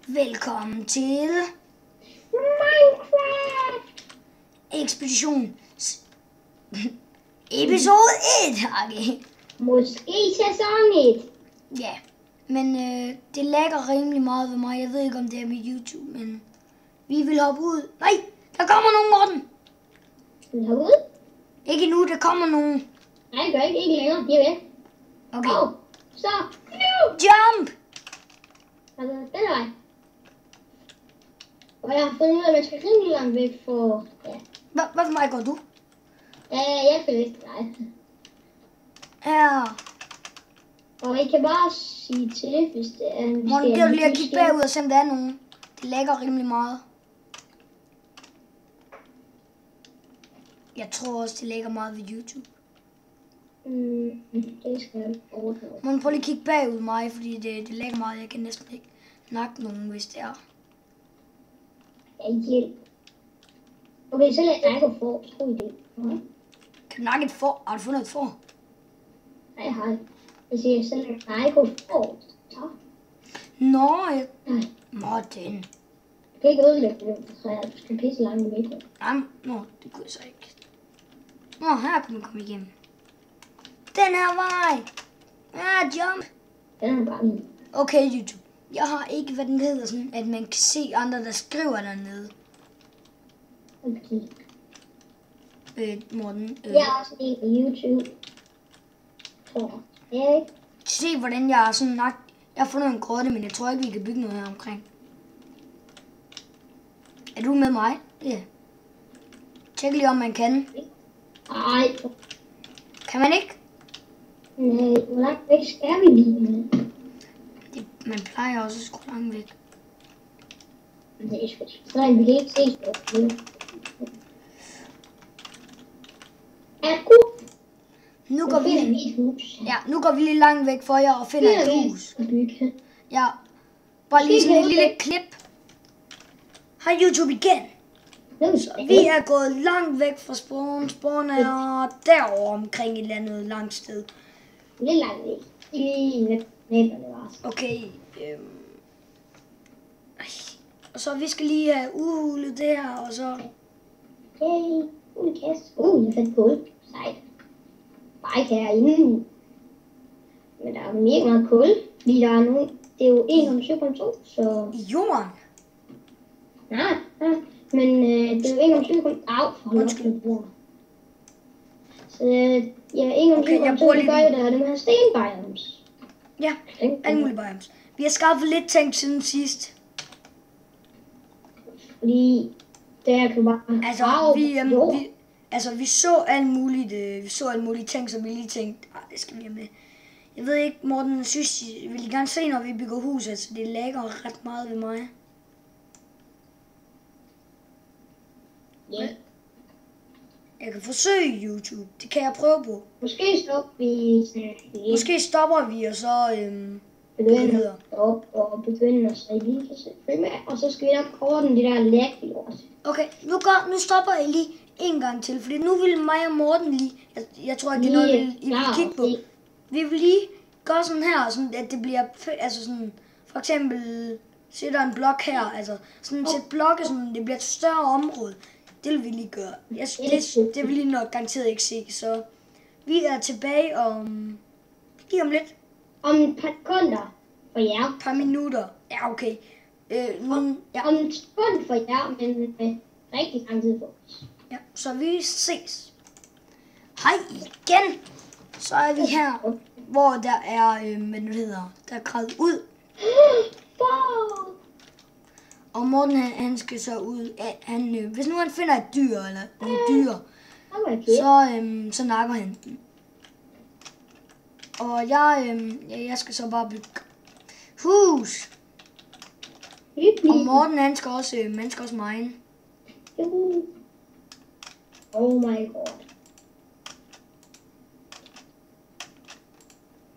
Velkommen til Minecraft Ekspedition episode 1, okay. Måske sæson 1. Ja, men det lagger rimelig meget ved mig. Jeg ved ikke, om det er med YouTube, men vi vil hoppe ud. Nej, der kommer nogen, Morten. Vil du hoppe ud? Ikke endnu, der kommer nogen. Nej, det gør ikke længere. De er væk. Okay. Så. Jump! Altså, den vej. Og jeg har fundet ud af, at man skal rimelig langt væk for... Ja, Hvad for mig går du? jeg skal læse dig. Ja. Og I kan bare sige til, hvis det er... Morten, giver du lige at kigge bagud og se, om der er nogen. Det lægger rimelig meget. Jeg tror også, det lægger meget ved YouTube. Det skal jeg overhøre. Morten, prøv lige at kigge bagud mig, fordi det lægger meget. Jeg kan næsten ikke nakke nogen, hvis det er. Ja, hjælp. Okay, så lad mig gå for. God idé. Kan du nakke et får? Har du fundet et får? Nej, jeg har ikke. Jeg siger, så lad mig gå for. Så. Nå, Nej. Morten. Du kan ikke ødelægge det, så jeg skal pisse langt væk. Jamen, nå, det kunne jeg så ikke. Nå, her kan man komme igennem. Den her vej. Ja, jump. Den er bare min. Okay, YouTube. Jeg har ikke, hvad den hedder, sådan, at man kan se andre, der skriver dernede. Okay. Morten. Jeg er også en på YouTube. Tror jeg. Se, hvordan jeg er sådan nok. Jeg har fundet en grotte, men jeg tror ikke, vi kan bygge noget her omkring. Er du med mig? Ja. Tjek lige, om man kan. Ej. Kan man ikke? Nej, hvor langt væk skal vi lige? Man plejer også at skrue langt væk. Det er sgu så vi kan ikke se det. Nu går vi et hus. Ja, nu går vi lige langt væk for jer og finder et hus. Bygge. Ja, bare lige sådan et lille klip. Hej YouTube igen. Vi er gået langt væk fra spawn. Spawn er derovre omkring et eller andet langt sted. Lidt langt væk. Lige næberne var. Okay. Og så vi skal lige have udhulet det her, og så... Okay. Kasse. Jeg fandt kul. Sejt. Bare ikke herinde. Men der er mega meget kul. Fordi der er nogen... Det er jo 1,7,2, så... I jorden? Nej. Men det er jo 1,7,2. Au, hold op. Så ja, 1,7,2, Okay, det gør jo, der er det med stenbiomes. Ja, alle mulige biomes. Vi har skaffet lidt ting siden sidst. Fordi der kan bare... Vi så alle mulige ting, som vi lige tænkte, det skal vi have med. Jeg ved ikke, Morten, synes I vil gerne se, når vi bygger hus, altså det lægger ret meget ved mig. Ja. Yeah. Jeg kan forsøge YouTube, det kan jeg prøve på. Måske stopper vi, og så begynder op og begynder at se lige med, og så skal vi nok korte de der læggelort. Okay, nu stopper jeg lige en gang til, fordi nu vil mig og Morten lige, jeg tror ikke det er noget, I vil kigge på. Vi vil lige gøre sådan her, sådan at det bliver, altså sådan, for eksempel sætter en blok her, altså sådan sæt blokke, sådan det bliver et større område. Det vil vi lige gøre. Det vil I nok garanteret ikke se, så vi er tilbage lige om lidt. Om et par sekunder for jer. Et par minutter. Ja, okay. Om et sekund for jer, men rigtig lang tid for os. Ja, så vi ses. Hej igen. Så er vi her, hvor der er, der er gravet ud. Og Morten, han skal så ud. Hvis nu han finder et dyr, eller nogle dyr, så nakker han den. Og jeg skal så bare bygge hus. Og Morten, han skal også mine. Oh my god.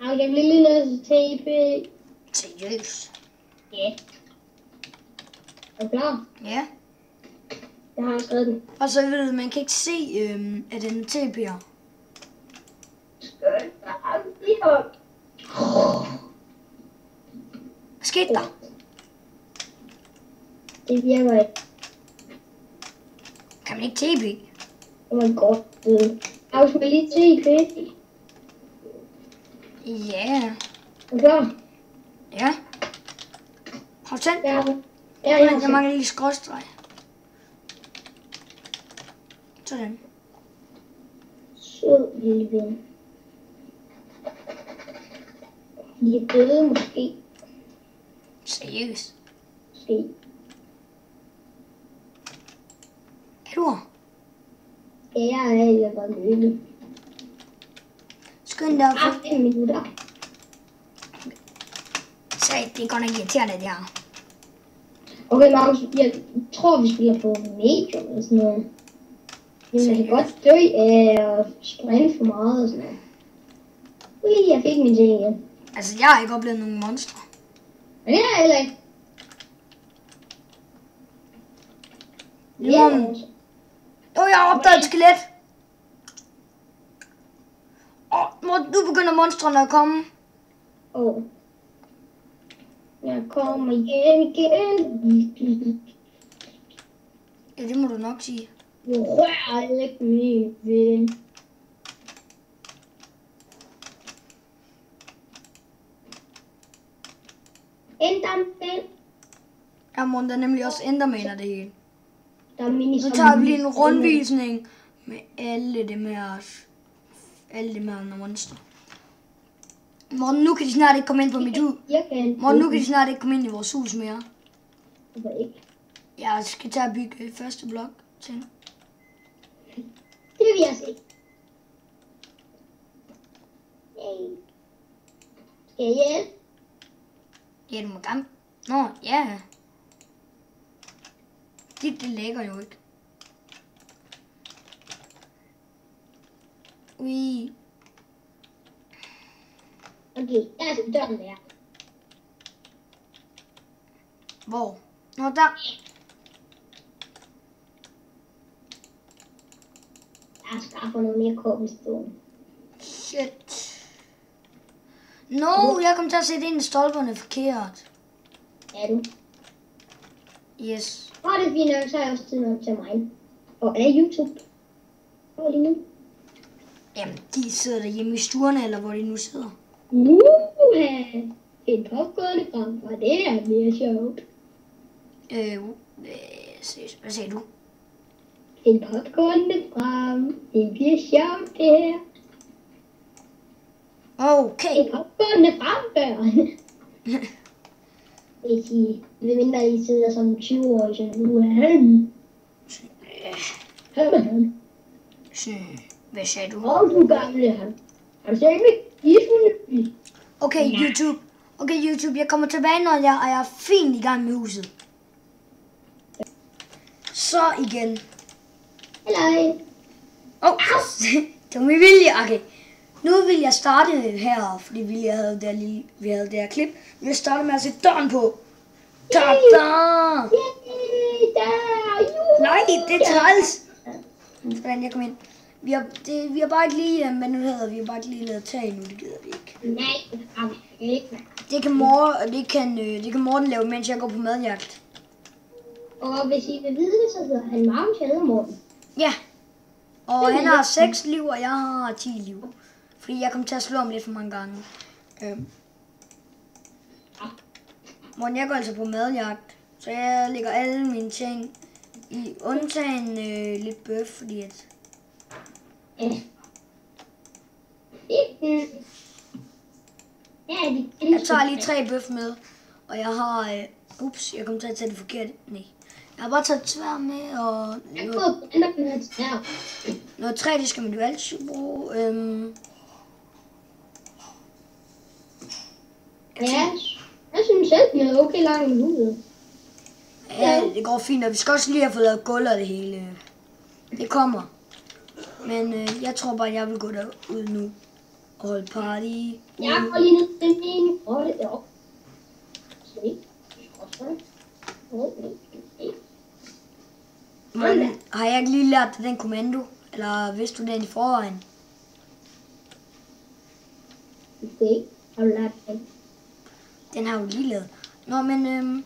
Jeg bliver lige nødt til tape. Seriøst? Ja. Er du klar? Ja. Jeg har skrevet den. Og så ved du, man kan ikke se, at den er TP'er. Hvad skete der? Det virker ikke. Kan man ikke TP? Det var godt. Jeg skal lige TP. Ja. Okay. Ja. Har du tændt? Ja. Jeg Jeg mangler lige skråstreg. Sådan. Sød lille ven. De er døde måske. Seriøst. Måske. Er du her? Ja, jeg er bare løbet. Skynd dig. 5 minutter. Så det er godt nok irriterende, det her. Okay, Markus, jeg tror, vi spiller på medium eller sådan noget. Men man kan godt dø af at sprinte for meget og sådan noget. Ui, jeg fik min ting igen. Altså, jeg har ikke oplevet nogen monstre. Men det har jeg heller ikke. Jeg har opdaget et skelet. Nu begynder monstrene at komme. Jeg kommer hjem igen. Ja, det må du nok sige. Rør ikke min ven. Enderman. Ja, der er nemlig også Enderman af det hele. Der er mini. Så tager vi lige en rundvisning med alle dem her monster. Morten, nu kan de snart ikke komme ind på mit hus. Morten, nu kan de snart ikke komme ind i vores hus mere. Hvorfor ikke? Jeg skal tage at bygge første blok til. Det vil jeg se. Hey. Skal jeg hjælpe? Ja, du må gerne. Nå, ja. Det lægger jo ikke. Ui. Okay, der er sådan døren der. Hvor? Nå, der. Jeg skaffer noget mere cobblestone. Shit. No, jeg kom til at sætte ind i stolperne forkert. Er du? Yes. Det er fint nok, så er jeg også tid nok til mig. Og er YouTube? Hvor lige nu? Jamen, de sidder derhjemme i stuerne, eller hvor de nu sidder. En popcorn frem, og det er mere sjovt. Hvad sagde du? En popcorn frem, det bliver sjovt det her. Okay. En popcorn frem, børn. Hvis I, medmindre I sidder som 20-årige, så nu er han. Hvad sagde du? Du gamle han. Har du set mig? Okay, YouTube. Okay, YouTube, jeg kommer tilbage, når jeg er fint i gang med huset. Så igen. Hej. Det var min vilje. Okay. Nu vil jeg starte her, fordi vi havde det her klip. Vi vil starte med at sætte døren på. Ta-da! Nej, det er træls. Hvordan jeg kom ind. Vi har bare ikke lige, hvad nu hedder, vi har bare ikke lige lavet tag nu, det gider vi ikke. Nej, ikke. Det kan Morten lave, mens jeg går på madjagt. Og hvis I vil vide det, så hedder han Magnus, jeg hedder Morten. Ja. Og han har 6 liv, og jeg har 10 liv. Fordi jeg kom til at slå ham lidt for mange gange. Morten, jeg går altså på madjagt. Så jeg lægger alle mine ting i undtagen lidt bøf, fordi at... Jeg tager lige 3 bøf med, og jeg har... jeg kom til at tage det forkert. Nej. Jeg har bare taget tvær med, og... Noget træ, det skal man jo altid bruge. Jeg synes selv, den er okay langt i huset. Ja, det går fint, og vi skal også lige have fået lavet gulv og det hele. Det kommer. Men jeg tror bare, jeg vil gå derud nu og holde party. Jeg går lige ned til min rolle deroppe. Men har jeg ikke lige lært den kommando? Eller vidste du den i forvejen? Okay, har du lært den? Den har jo lige lavet. Nå, men